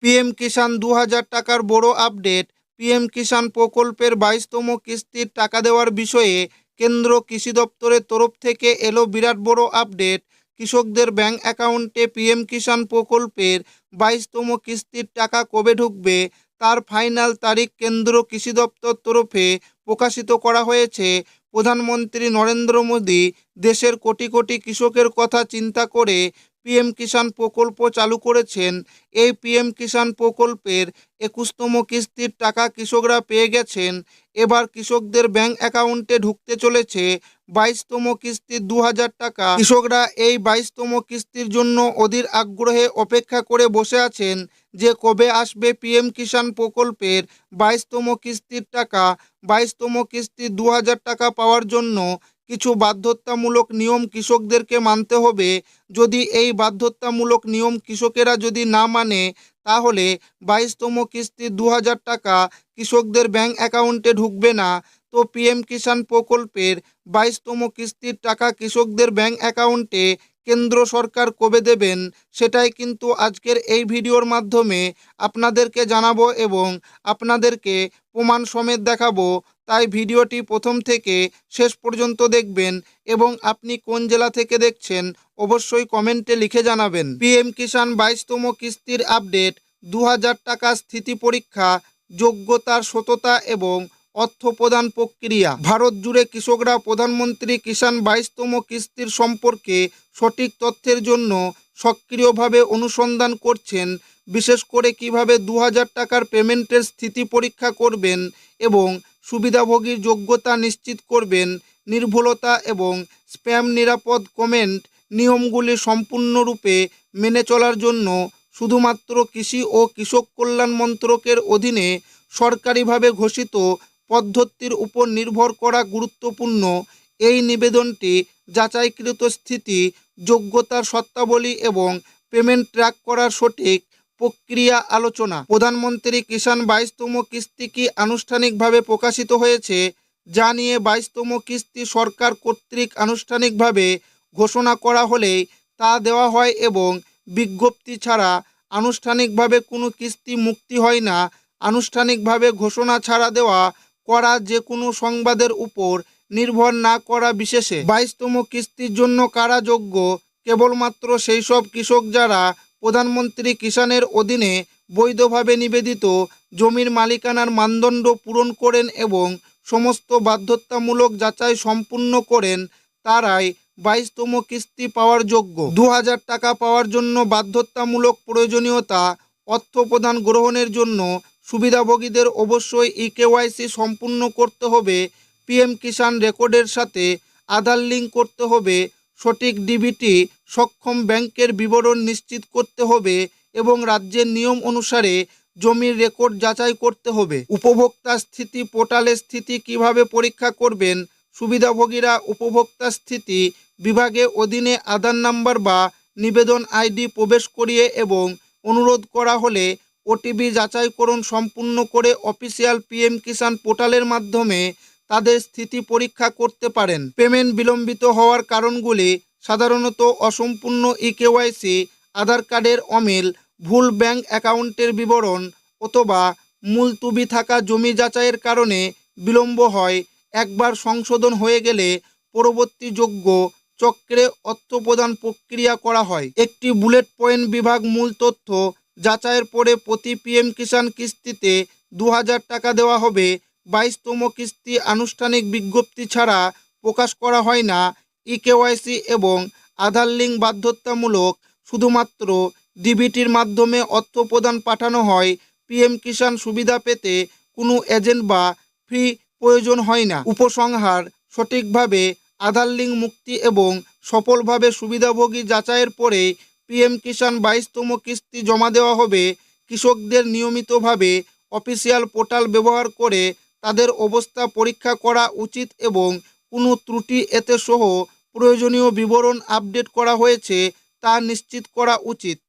PM কিষাণ ২০০০ টাকার বড় update. PM কিষাণ প্রকল্পের ২২তম কিস্তির টাকা দেওয়ার বিষয়ে কেন্দ্র কৃষি দপ্তরের তরফ থেকে এলো বিরাট বড় আপডেট। কৃষকদের ব্যাংক অ্যাকাউন্টে পিএম কিষাণ প্রকল্পের ২২তম কিস্তির টাকা কবে ঢুকবে তার ফাইনাল তারিখ কেন্দ্র কৃষি দপ্তর তরফে প্রকাশিত করা হয়েছে। প্রধানমন্ত্রী নরেন্দ্র মোদী দেশের কোটি কোটি কৃষকের কথা চিন্তা করে পিএম কিষাণ প্রকল্প চালু করেছেন। এই পিএম কিষাণ প্রকল্পের ২১তম কিস্তির টাকা কৃষকরা পেয়ে গেছেন। এবার কৃষকদের ব্যাংক অ্যাকাউন্টে ঢুকতে চলেছে ২২তম কিস্তির ২০০০ টাকা। কৃষকরা এই ২২তম কিস্তির জন্য অধীর আগ্রহে অপেক্ষা করে বসে আছেন যে কবে আসবে পিএম কিষাণ প্রকল্পের ২২তম কিস্তির টাকা। ২২তম কিস্তির ২০০০ টাকা পাওয়ার জন্য কিছু বাধ্যতামূলক নিয়ম কৃষকদেরকে মানতে হবে। যদি এই বাধ্যতামূলক নিয়ম কৃষকেরা যদি না মানে তাহলে ২২তম কিস্তির ২০০০ টাকা কৃষকদের ব্যাংক অ্যাকাউন্টে ঢুকবে না। তো পিএম কিষাণ প্রকল্পের ২২তম কিস্তির টাকা কৃষকদের ব্যাংক অ্যাকাউন্টে কেন্দ্র সরকার কবে দেবেন সেটাই কিন্তু আজকের এই ভিডিওর মাধ্যমে আপনাদেরকে জানাবো এবং আপনাদেরকে প্রমাণ সমেত দেখাবো। তাই ভিডিওটি প্রথম থেকে শেষ পর্যন্ত দেখবেন এবং আপনি কোন জেলা থেকে দেখছেন অবশ্যই কমেন্টে লিখে জানাবেন। পিএম কিষাণ ২২তম কিস্তির আপডেট। ২০০০ টাকা স্থিতি পরীক্ষা, যোগ্যতার সততা এবং অর্থ প্রদান প্রক্রিয়া। ভারত জুড়ে কৃষকরা প্রধানমন্ত্রী কিষাণ ২২তম কিস্তির সম্পর্কে সঠিক তথ্যের জন্য সক্রিয়ভাবে অনুসন্ধান করছেন। বিশেষ করে কিভাবে ২০০০ টাকার পেমেন্টের স্থিতি পরীক্ষা করবেন এবং সুবিধাভোগীর যোগ্যতা নিশ্চিত করবেন। নির্ভুলতা এবং স্প্যাম নিরাপদ কমেন্ট নিয়মগুলি সম্পূর্ণরূপে মেনে চলার জন্য শুধুমাত্র কৃষি ও কৃষক কল্যাণ মন্ত্রকের অধীনে সরকারিভাবে ঘোষিত পদ্ধতির উপর নির্ভর করা গুরুত্বপূর্ণ। এই নিবেদনটি যাচাইকৃত স্থিতি, যোগ্যতার শর্তাবলী এবং পেমেন্ট ট্র্যাক করার সঠিক প্রক্রিয়া আলোচনা। প্রধানমন্ত্রী কিষাণ ২২তম কিস্তি কি আনুষ্ঠানিকভাবে প্রকাশিত হয়েছে, যা নিয়ে ২২তম কিস্তি সরকার কর্তৃক আনুষ্ঠানিকভাবে ঘোষণা করা হলেই তা দেওয়া হয় এবং বিজ্ঞপ্তি ছাড়া আনুষ্ঠানিকভাবে কোনো কিস্তি মুক্তি হয় না। আনুষ্ঠানিকভাবে ঘোষণা ছাড়া দেওয়া করা যে কোনো সংবাদের উপর নির্ভর না করা বিশেষে ২২তম কিস্তির জন্য কারা যোগ্য? কেবলমাত্র সেই সব কৃষক যারা প্রধানমন্ত্রী কিষাণের অধীনে বৈধভাবে নিবেদিত জমির মালিকানার মানদণ্ড পূরণ করেন এবং সমস্ত বাধ্যতামূলক যাচাই সম্পূর্ণ করেন, তারাই ২২তম কিস্তি পাওয়ার যোগ্য। ২০০০ টাকা পাওয়ার জন্য বাধ্যতামূলক প্রয়োজনীয়তা। অর্থ প্রদান গ্রহণের জন্য সুবিধাভোগীদের অবশ্যই ইকেওয়াইসি সম্পূর্ণ করতে হবে। পিএম কিষাণ রেকর্ডের সাথে আধার লিঙ্ক করতে হবে। সঠিক ডিবিটি সক্ষম ব্যাংকের বিবরণ নিশ্চিত করতে হবে এবং রাজ্যের নিয়ম অনুসারে জমির রেকর্ড যাচাই করতে হবে। উপভোক্তা স্থিতি পোর্টালে স্থিতি কিভাবে পরীক্ষা করবেন? সুবিধাভোগীরা উপভোক্তা স্থিতি বিভাগে অধীনে আধার নাম্বার বা নিবেদন আইডি প্রবেশ করিয়ে এবং অনুরোধ করা হলে ওটিপি যাচাইকরণ সম্পূর্ণ করে অফিসিয়াল পিএম কিষাণ পোর্টালের মাধ্যমে তাদের স্থিতি পরীক্ষা করতে পারেন। পেমেন্ট বিলম্বিত হওয়ার কারণগুলি সাধারণত অসম্পূর্ণ ইকেওয়াইসি, আধার কার্ডের অমিল, ভুল ব্যাংক অ্যাকাউন্টের বিবরণ অথবা মুলতুবি থাকা জমি যাচাইয়ের কারণে বিলম্ব হয়। একবার সংশোধন হয়ে গেলে পরবর্তী যোগ্য চক্রে অর্থ প্রদান প্রক্রিয়া করা হয়। একটি বুলেট পয়েন্ট বিভাগ মূল তথ্য যাচাইয়ের পরে প্রতি পিএম কিষাণ কিস্তিতে ২০০০ টাকা দেওয়া হবে। ২২তম কিস্তি আনুষ্ঠানিক বিজ্ঞপ্তি ছাড়া প্রকাশ করা হয় না। ইকেওয়াইসি এবং আধার লিঙ্ক বাধ্যতামূলক। শুধুমাত্র ডিবিটির মাধ্যমে অর্থ প্রদান পাঠানো হয়। পিএম কিষাণ সুবিধা পেতে কোনো এজেন্ট বা ফি প্রয়োজন হয় না। উপসংহার: সঠিকভাবে আধার লিঙ্ক মুক্তি এবং সফলভাবে সুবিধাভোগী যাচাইয়ের পরে পিএম কিষাণ ২২তম কিস্তি জমা দেওয়া হবে। কৃষকদের নিয়মিতভাবে অফিসিয়াল পোর্টাল ব্যবহার করে তাদের অবস্থা পরীক্ষা করা উচিত এবং কোনো ত্রুটি এতে সহ প্রয়োজনীয় বিবরণ আপডেট করা হয়েছে তা নিশ্চিত করা উচিত।